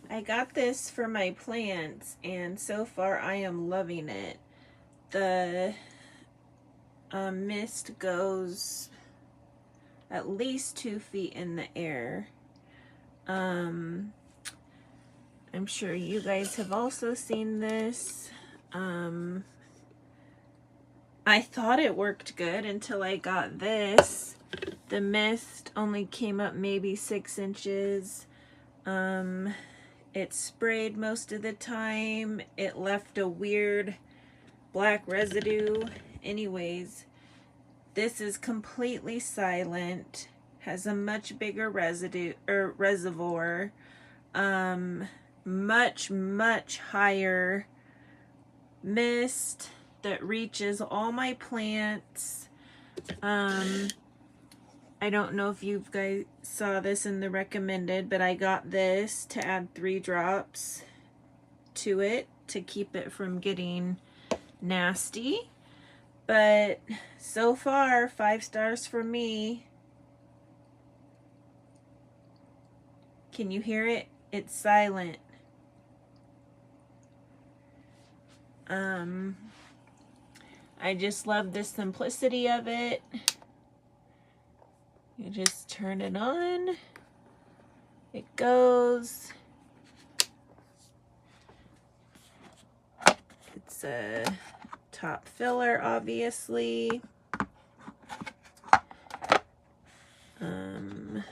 I got this for my plants, and so far I am loving it. The mist goes at least 2 feet in the air. I'm sure you guys have also seen this. I thought it worked good until I got this. The mist only came up maybe 6 inches. It sprayed most of the time. It left a weird black residue. Anyways, this is completely silent, has a much bigger reservoir, much higher mist that reaches all my plants. I don't know if you guys saw this in the recommended, but I got this to add 3 drops to it to keep it from getting nasty. But so far, 5 stars for me. Can you hear it? It's silent. I just love the simplicity of it. You just turn it on. It goes. It's a top filler, obviously. You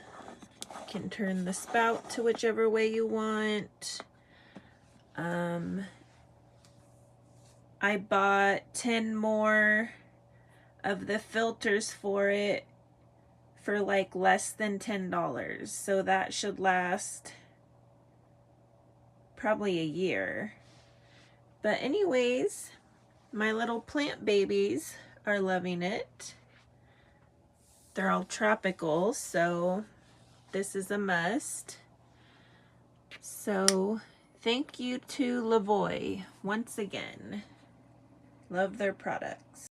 can turn the spout to whichever way you want. I bought 10 more of the filters for it for like less than $10. So that should last probably a year. But anyways, my little plant babies are loving it. They're all tropical, so this is a must. So thank you to LEVOIT once again. Love their products.